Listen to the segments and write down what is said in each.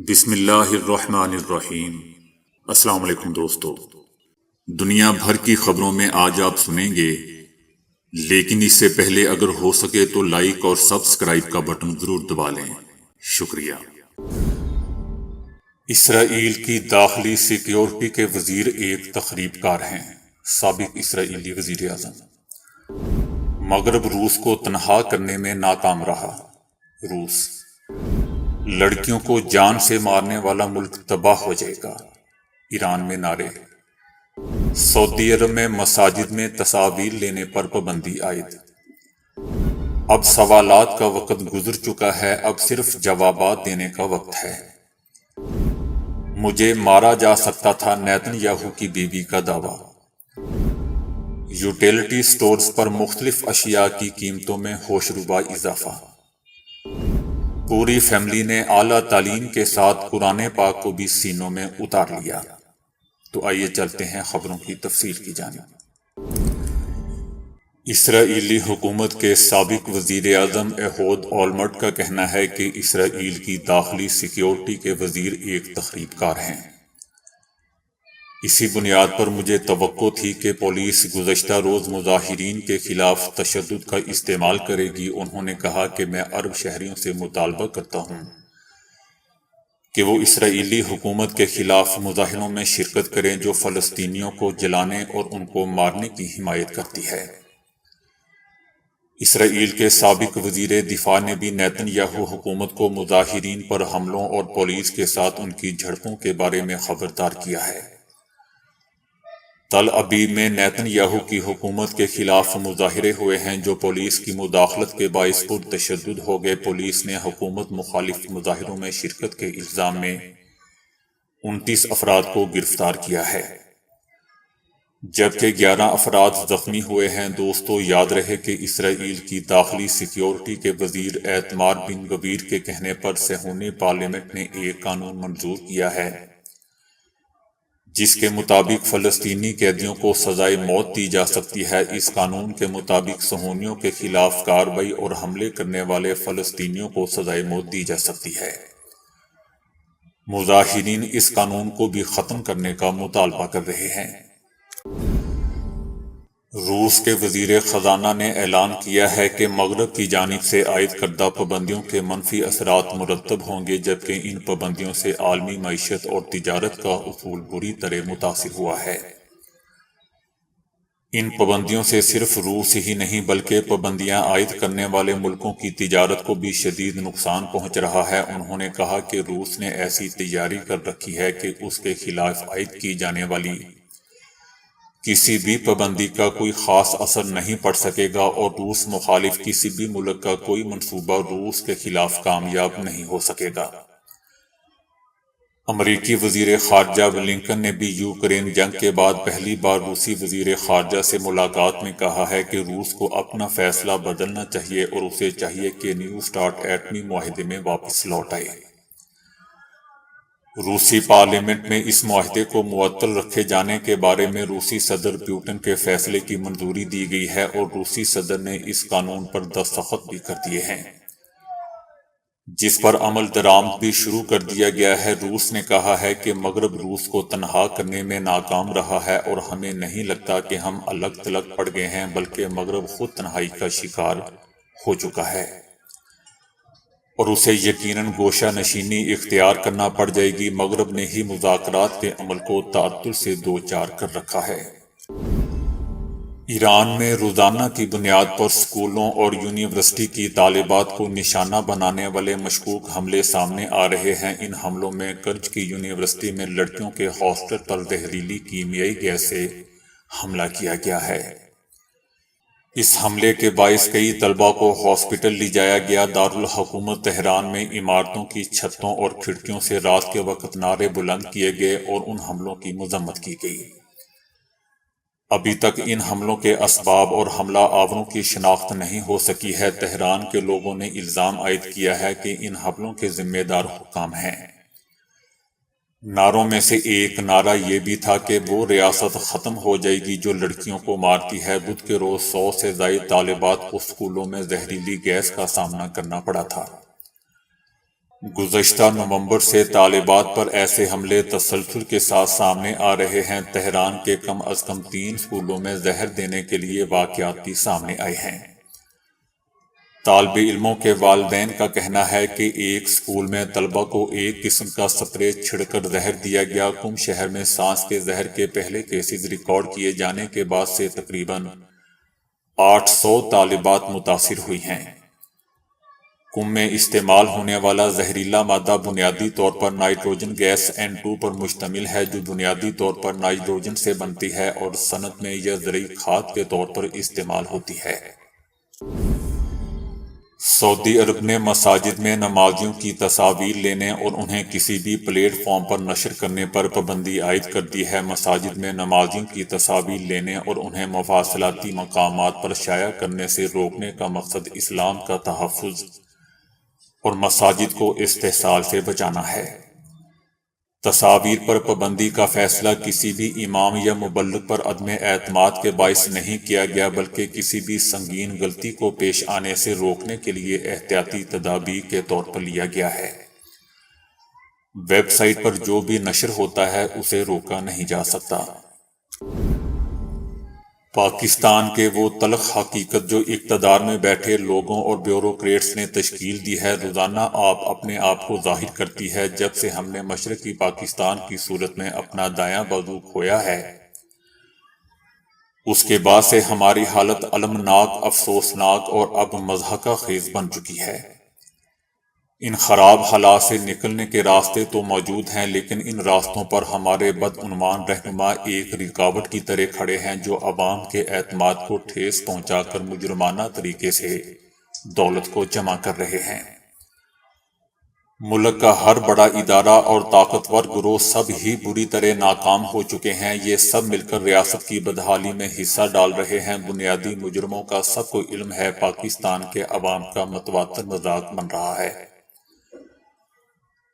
بسم اللہ الرحمن الرحیم۔ السلام علیکم دوستو، دنیا بھر کی خبروں میں آج آپ سنیں گے، لیکن اس سے پہلے اگر ہو سکے تو لائک اور سبسکرائب کا بٹن ضرور دبا لیں۔ شکریہ۔ اسرائیل کی داخلی سیکیورٹی کے وزیر ایک تخریب کار ہیں۔ سابق اسرائیلی وزیر اعظم۔ مغرب روس کو تنہا کرنے میں ناکام رہا۔ روس لڑکیوں کو جان سے مارنے والا ملک تباہ ہو جائے گا۔ ایران میں نعرے۔ سعودی عرب میں مساجد میں تصاویر لینے پر پابندی عائد۔ اب سوالات کا وقت گزر چکا ہے، اب صرف جوابات دینے کا وقت ہے۔ مجھے مارا جا سکتا تھا، نیتن یاہو کی بیوی کا دعویٰ۔ یوٹیلیٹی سٹورز پر مختلف اشیاء کی قیمتوں میں ہوشربا اضافہ۔ پوری فیملی نے اعلیٰ تعلیم کے ساتھ قرآن پاک کو بھی سینوں میں اتار لیا۔ تو آئیے چلتے ہیں خبروں کی تفصیل کی جانب۔ اسرائیلی حکومت کے سابق وزیر اعظم ایہود اولمرٹ کا کہنا ہے کہ اسرائیل کی داخلی سیکیورٹی کے وزیر ایک تخریب کار ہیں۔ اسی بنیاد پر مجھے توقع تھی کہ پولیس گزشتہ روز مظاہرین کے خلاف تشدد کا استعمال کرے گی۔ انہوں نے کہا کہ میں عرب شہریوں سے مطالبہ کرتا ہوں کہ وہ اسرائیلی حکومت کے خلاف مظاہروں میں شرکت کریں جو فلسطینیوں کو جلانے اور ان کو مارنے کی حمایت کرتی ہے۔ اسرائیل کے سابق وزیر دفاع نے بھی نیتن یاہو حکومت کو مظاہرین پر حملوں اور پولیس کے ساتھ ان کی جھڑپوں کے بارے میں خبردار کیا ہے۔ تل ابیب میں نیتن یاہو کی حکومت کے خلاف مظاہرے ہوئے ہیں جو پولیس کی مداخلت کے باعث پرتشدد ہو گئے۔ پولیس نے حکومت مخالف مظاہروں میں شرکت کے الزام میں 29 افراد کو گرفتار کیا ہے، جبکہ 11 افراد زخمی ہوئے ہیں۔ دوستو، یاد رہے کہ اسرائیل کی داخلی سیکیورٹی کے وزیر ایتمار بن گویر کے کہنے پر صہیونی پارلیمنٹ نے ایک قانون منظور کیا ہے جس کے مطابق فلسطینی قیدیوں کو سزائے موت دی جا سکتی ہے۔ اس قانون کے مطابق صہیونیوں کے خلاف کارروائی اور حملے کرنے والے فلسطینیوں کو سزائے موت دی جا سکتی ہے۔ مظاہرین اس قانون کو بھی ختم کرنے کا مطالبہ کر رہے ہیں۔ روس کے وزیر خزانہ نے اعلان کیا ہے کہ مغرب کی جانب سے عائد کردہ پابندیوں کے منفی اثرات مرتب ہوں گے، جبکہ ان پابندیوں سے عالمی معیشت اور تجارت کا افول بری طرح متاثر ہوا ہے۔ ان پابندیوں سے صرف روس ہی نہیں بلکہ پابندیاں عائد کرنے والے ملکوں کی تجارت کو بھی شدید نقصان پہنچ رہا ہے۔ انہوں نے کہا کہ روس نے ایسی تیاری کر رکھی ہے کہ اس کے خلاف عائد کی جانے والی کسی بھی پابندی کا کوئی خاص اثر نہیں پڑ سکے گا اور روس مخالف کسی بھی ملک کا کوئی منصوبہ روس کے خلاف کامیاب نہیں ہو سکے گا۔ امریکی وزیر خارجہ بلنکن نے بھی یوکرین جنگ کے بعد پہلی بار روسی وزیر خارجہ سے ملاقات میں کہا ہے کہ روس کو اپنا فیصلہ بدلنا چاہیے اور اسے چاہیے کہ نیو سٹارٹ ایٹمی معاہدے میں واپس لوٹ آئے۔ روسی پارلیمنٹ میں اس معاہدے کو معطل رکھے جانے کے بارے میں روسی صدر پوٹن کے فیصلے کی منظوری دی گئی ہے اور روسی صدر نے اس قانون پر دستخط بھی کر دیے ہیں، جس پر عمل درآمد بھی شروع کر دیا گیا ہے۔ روس نے کہا ہے کہ مغرب روس کو تنہا کرنے میں ناکام رہا ہے اور ہمیں نہیں لگتا کہ ہم الگ تھلگ پڑ گئے ہیں، بلکہ مغرب خود تنہائی کا شکار ہو چکا ہے اور اسے یقیناً گوشہ نشینی اختیار کرنا پڑ جائے گی۔ مغرب نے ہی مذاکرات کے عمل کو تعطل سے دوچار کر رکھا ہے۔ ایران میں روزانہ کی بنیاد پر سکولوں اور یونیورسٹی کی طالبات کو نشانہ بنانے والے مشکوک حملے سامنے آ رہے ہیں۔ ان حملوں میں کرج کی یونیورسٹی میں لڑکیوں کے ہاسٹل پر زہریلی کیمیائی گیس سے حملہ کیا گیا ہے۔ اس حملے کے باعث کئی طلباء کو ہاسپٹل لے جایا گیا۔ دارالحکومت تہران میں عمارتوں کی چھتوں اور کھڑکیوں سے رات کے وقت نعرے بلند کیے گئے اور ان حملوں کی مذمت کی گئی۔ ابھی تک ان حملوں کے اسباب اور حملہ آوروں کی شناخت نہیں ہو سکی ہے۔ تہران کے لوگوں نے الزام عائد کیا ہے کہ ان حملوں کے ذمہ دار حکام ہیں۔ نعروں میں سے ایک نعرہ یہ بھی تھا کہ وہ ریاست ختم ہو جائے گی جو لڑکیوں کو مارتی ہے۔ بدھ کے روز 100 سے زائد طالبات کو سکولوں میں زہریلی گیس کا سامنا کرنا پڑا تھا۔ گزشتہ نومبر سے طالبات پر ایسے حملے تسلسل کے ساتھ سامنے آ رہے ہیں۔ تہران کے کم از کم 3 اسکولوں میں زہر دینے کے لیے واقعات بھی سامنے آئے ہیں۔ طالب علموں کے والدین کا کہنا ہے کہ ایک اسکول میں طلبہ کو ایک قسم کا سپرے چھڑ کر زہر دیا گیا۔ قم شہر میں سانس کے زہر کے پہلے کیسز ریکارڈ کیے جانے کے بعد سے تقریباً 800 طالبات متاثر ہوئی ہیں۔ قم میں استعمال ہونے والا زہریلا مادہ بنیادی طور پر نائٹروجن گیس N2 پر مشتمل ہے، جو بنیادی طور پر نائٹروجن سے بنتی ہے اور صنعت میں یہ زرعی کھاد کے طور پر استعمال ہوتی ہے۔ سعودی عرب نے مساجد میں نمازیوں کی تصاویر لینے اور انہیں کسی بھی پلیٹ فارم پر نشر کرنے پر پابندی عائد کر دی ہے۔ مساجد میں نمازیوں کی تصاویر لینے اور انہیں مواصلاتی مقامات پر شائع کرنے سے روکنے کا مقصد اسلام کا تحفظ اور مساجد کو استحصال سے بچانا ہے۔ تصاویر پر پابندی کا فیصلہ کسی بھی امام یا مبلغ پر عدم اعتماد کے باعث نہیں کیا گیا، بلکہ کسی بھی سنگین غلطی کو پیش آنے سے روکنے کے لیے احتیاطی تدابیر کے طور پر لیا گیا ہے۔ ویب سائٹ پر جو بھی نشر ہوتا ہے اسے روکا نہیں جا سکتا۔ پاکستان کے وہ تلخ حقیقت جو اقتدار میں بیٹھے لوگوں اور بیوروکریٹس نے تشکیل دی ہے، روزانہ اپنے آپ کو ظاہر کرتی ہے۔ جب سے ہم نے مشرقی پاکستان کی صورت میں اپنا دایاں بازو کھویا ہے، اس کے بعد سے ہماری حالت المناک، افسوسناک اور اب مضحکہ خیز بن چکی ہے۔ ان خراب حالات سے نکلنے کے راستے تو موجود ہیں، لیکن ان راستوں پر ہمارے بدعنوان رہنما ایک رکاوٹ کی طرح کھڑے ہیں، جو عوام کے اعتماد کو ٹھیس پہنچا کر مجرمانہ طریقے سے دولت کو جمع کر رہے ہیں۔ ملک کا ہر بڑا ادارہ اور طاقتور گروہ سب ہی بری طرح ناکام ہو چکے ہیں۔ یہ سب مل کر ریاست کی بدحالی میں حصہ ڈال رہے ہیں۔ بنیادی مجرموں کا سب کو علم ہے۔ پاکستان کے عوام کا متواتر مذاق بن رہا ہے۔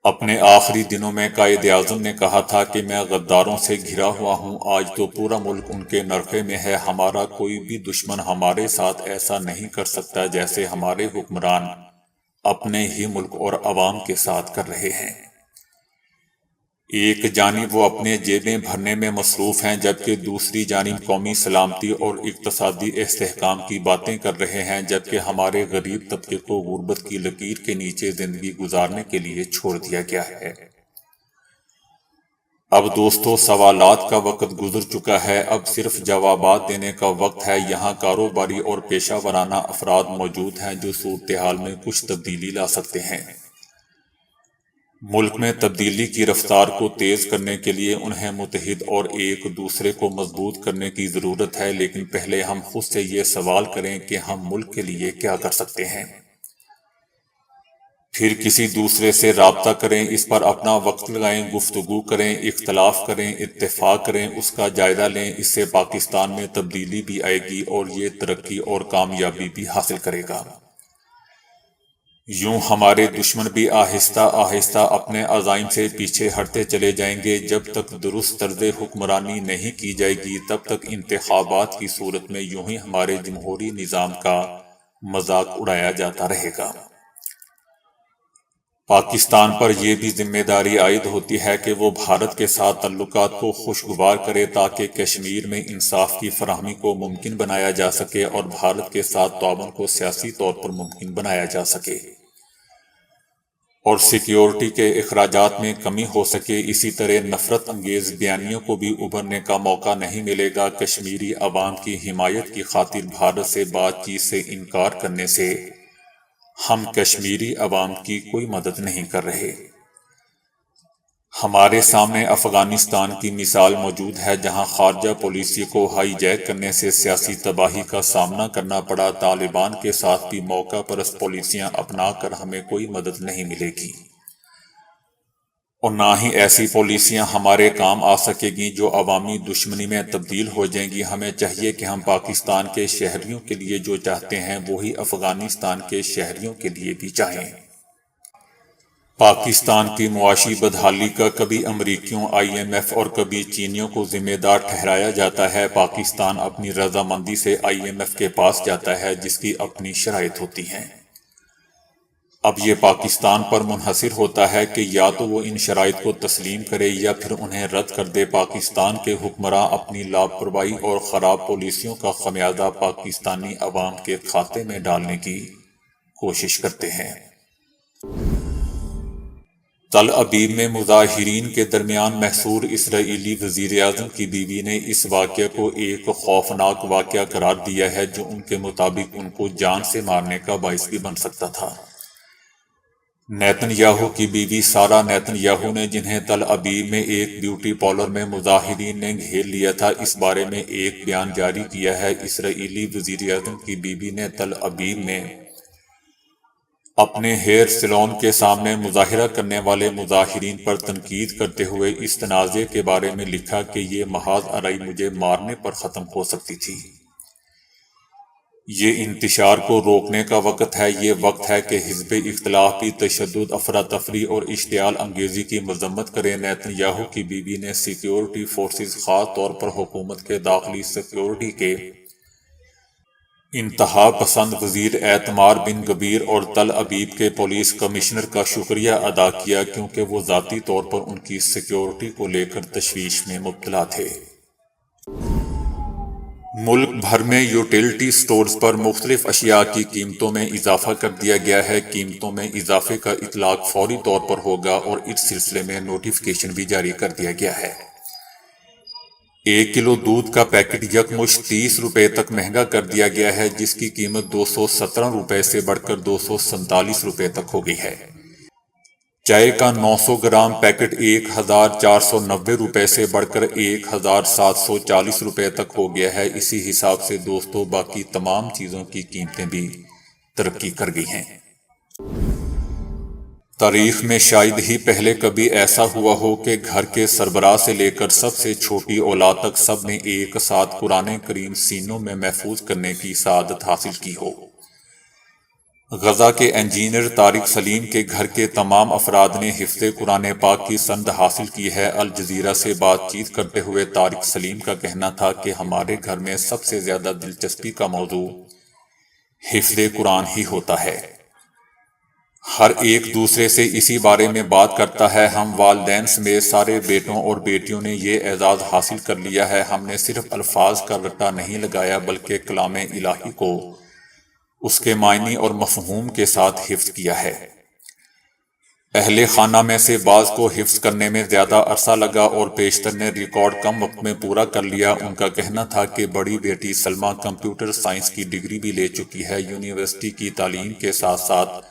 اپنے آخری دنوں میں قائد اعظم نے کہا تھا کہ میں غداروں سے گھرا ہوا ہوں۔ آج تو پورا ملک ان کے نرخے میں ہے۔ ہمارا کوئی بھی دشمن ہمارے ساتھ ایسا نہیں کر سکتا جیسے ہمارے حکمران اپنے ہی ملک اور عوام کے ساتھ کر رہے ہیں۔ ایک جانب وہ اپنے جیبیں بھرنے میں مصروف ہیں، جبکہ دوسری جانب قومی سلامتی اور اقتصادی استحکام کی باتیں کر رہے ہیں، جبکہ ہمارے غریب طبقے کو غربت کی لکیر کے نیچے زندگی گزارنے کے لیے چھوڑ دیا گیا ہے۔ اب دوستو، سوالات کا وقت گزر چکا ہے، اب صرف جوابات دینے کا وقت ہے۔ یہاں کاروباری اور پیشہ ورانہ افراد موجود ہیں جو صورتحال میں کچھ تبدیلی لا سکتے ہیں۔ ملک میں تبدیلی کی رفتار کو تیز کرنے کے لیے انہیں متحد اور ایک دوسرے کو مضبوط کرنے کی ضرورت ہے، لیکن پہلے ہم خود سے یہ سوال کریں کہ ہم ملک کے لیے کیا کر سکتے ہیں۔ پھر کسی دوسرے سے رابطہ کریں، اس پر اپنا وقت لگائیں، گفتگو کریں، اختلاف کریں، اتفاق کریں، اس کا جائزہ لیں۔ اس سے پاکستان میں تبدیلی بھی آئے گی اور یہ ترقی اور کامیابی بھی حاصل کرے گا۔ یوں ہمارے دشمن بھی آہستہ آہستہ اپنے عزائم سے پیچھے ہٹتے چلے جائیں گے۔ جب تک درست طرز حکمرانی نہیں کی جائے گی، تب تک انتخابات کی صورت میں یوں ہی ہمارے جمہوری نظام کا مذاق اڑایا جاتا رہے گا۔ پاکستان پر یہ بھی ذمہ داری عائد ہوتی ہے کہ وہ بھارت کے ساتھ تعلقات کو خوشگوار کرے تاکہ کشمیر میں انصاف کی فراہمی کو ممکن بنایا جا سکے اور بھارت کے ساتھ تعاون کو سیاسی طور پر ممکن بنایا جا سکے اور سیکیورٹی کے اخراجات میں کمی ہو سکے۔ اسی طرح نفرت انگیز بیانیوں کو بھی ابھرنے کا موقع نہیں ملے گا۔ کشمیری عوام کی حمایت کی خاطر بھارت سے بات چیت سے انکار کرنے سے ہم کشمیری عوام کی کوئی مدد نہیں کر رہے۔ ہمارے سامنے افغانستان کی مثال موجود ہے، جہاں خارجہ پالیسی کو ہائی جیک کرنے سے سیاسی تباہی کا سامنا کرنا پڑا۔ طالبان کے ساتھ بھی موقع پرست پالیسیاں اپنا کر ہمیں کوئی مدد نہیں ملے گی، اور نہ ہی ایسی پالیسیاں ہمارے کام آ سکے گی جو عوامی دشمنی میں تبدیل ہو جائیں گی۔ ہمیں چاہیے کہ ہم پاکستان کے شہریوں کے لیے جو چاہتے ہیں وہی افغانستان کے شہریوں کے لیے بھی چاہیں۔ پاکستان کی معاشی بدحالی کا کبھی امریکیوں، IMF اور کبھی چینیوں کو ذمہ دار ٹھہرایا جاتا ہے۔ پاکستان اپنی رضامندی سے IMF کے پاس جاتا ہے، جس کی اپنی شرائط ہوتی ہیں۔ اب یہ پاکستان پر منحصر ہوتا ہے کہ یا تو وہ ان شرائط کو تسلیم کرے یا پھر انہیں رد کر دے۔ پاکستان کے حکمراں اپنی لاپرواہی اور خراب پالیسیوں کا خمیازہ پاکستانی عوام کے کھاتے میں ڈالنے کی کوشش کرتے ہیں۔ تل ابیب میں مظاہرین کے درمیان محصور اسرائیلی وزیر اعظم کی بیوی نے اس واقعے کو ایک خوفناک واقعہ قرار دیا ہے جو ان کے مطابق ان کو جان سے مارنے کا باعث بھی بن سکتا تھا۔ نیتن یاہو کی بیوی سارہ نیتن یاہو نے، جنہیں تل ابیب میں ایک بیوٹی پارلر میں مظاہرین نے گھیر لیا تھا، اس بارے میں ایک بیان جاری کیا ہے۔ اسرائیلی وزیر اعظم کی بیوی نے تل ابیب میں اپنے ہیئر سیلون کے سامنے مظاہرہ کرنے والے مظاہرین پر تنقید کرتے ہوئے اس تنازع کے بارے میں لکھا کہ یہ محض آرائی مجھے مارنے پر ختم ہو سکتی تھی۔ یہ انتشار کو روکنے کا وقت ہے۔ یہ وقت ہے کہ حزب اختلاف بھی تشدد، افراتفری اور اشتعال انگیزی کی مذمت کرے۔ نیتن یاہو کی بیوی نے سیکیورٹی فورسز، خاص طور پر حکومت کے داخلی سیکیورٹی کے انتہا پسند وزیر ایتمار بن گبیر اور تل ابیب کے پولیس کمشنر کا شکریہ ادا کیا، کیونکہ وہ ذاتی طور پر ان کی سیکیورٹی کو لے کر تشویش میں مبتلا تھے۔ ملک بھر میں یوٹیلٹی سٹورز پر مختلف اشیاء کی قیمتوں میں اضافہ کر دیا گیا ہے۔ قیمتوں میں اضافے کا اطلاق فوری طور پر ہوگا اور اس سلسلے میں نوٹیفکیشن بھی جاری کر دیا گیا ہے۔ 1 کلو دودھ کا پیکٹ یکمشت 30 روپے تک مہنگا کر دیا گیا ہے، جس کی قیمت 217 روپے سے بڑھ کر 247 روپے تک ہو گئی ہے۔ چائے کا 900 گرام پیکٹ 1490 روپے سے بڑھ کر 1740 روپے تک ہو گیا ہے۔ اسی حساب سے دوستو باقی تمام چیزوں کی قیمتیں بھی ترقی کر گئی ہیں۔ تاریخ میں شاید ہی پہلے کبھی ایسا ہوا ہو کہ گھر کے سربراہ سے لے کر سب سے چھوٹی اولاد تک سب نے ایک ساتھ قرآن کریم سینوں میں محفوظ کرنے کی سعادت حاصل کی ہو۔ غزہ کے انجینئر طارق سلیم کے گھر کے تمام افراد نے حفظ قرآن پاک کی سند حاصل کی ہے۔ الجزیرہ سے بات چیت کرتے ہوئے طارق سلیم کا کہنا تھا کہ ہمارے گھر میں سب سے زیادہ دلچسپی کا موضوع حفظ قرآن ہی ہوتا ہے۔ ہر ایک دوسرے سے اسی بارے میں بات کرتا ہے۔ ہم والدین سمیت سارے بیٹوں اور بیٹیوں نے یہ اعزاز حاصل کر لیا ہے۔ ہم نے صرف الفاظ کا رٹا نہیں لگایا بلکہ کلام الہی کو اس کے معنی اور مفہوم کے ساتھ حفظ کیا ہے۔ اہل خانہ میں سے بعض کو حفظ کرنے میں زیادہ عرصہ لگا اور بیشتر نے ریکارڈ کم وقت میں پورا کر لیا۔ ان کا کہنا تھا کہ بڑی بیٹی سلمیٰ کمپیوٹر سائنس کی ڈگری بھی لے چکی ہے، یونیورسٹی کی تعلیم کے ساتھ ساتھ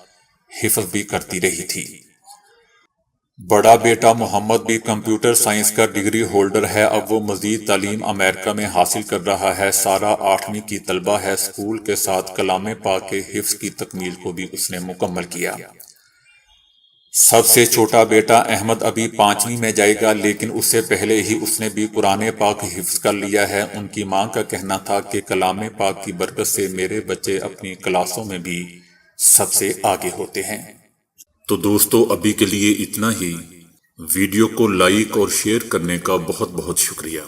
حفظ بھی کرتی رہی تھی۔ بڑا بیٹا محمد بھی کمپیوٹر سائنس کا ڈگری ہولڈر ہے، اب وہ مزید تعلیم امریکہ میں حاصل کر رہا ہے۔ سارہ 8ویں کی طالبہ ہے۔ اسکول کے ساتھ کلام پاک کے حفظ کی تکمیل کو بھی اس نے مکمل کیا۔ سب سے چھوٹا بیٹا احمد ابھی 5ویں میں جائے گا، لیکن اس سے پہلے ہی اس نے بھی قرآن پاک حفظ کر لیا ہے۔ ان کی ماں کا کہنا تھا کہ کلام پاک کی برکت سے میرے بچے اپنی کلاسوں میں بھی سب سے آگے ہوتے ہیں۔ تو دوستو ابھی کے لیے اتنا ہی۔ ویڈیو کو لائک اور شیئر کرنے کا بہت بہت شکریہ۔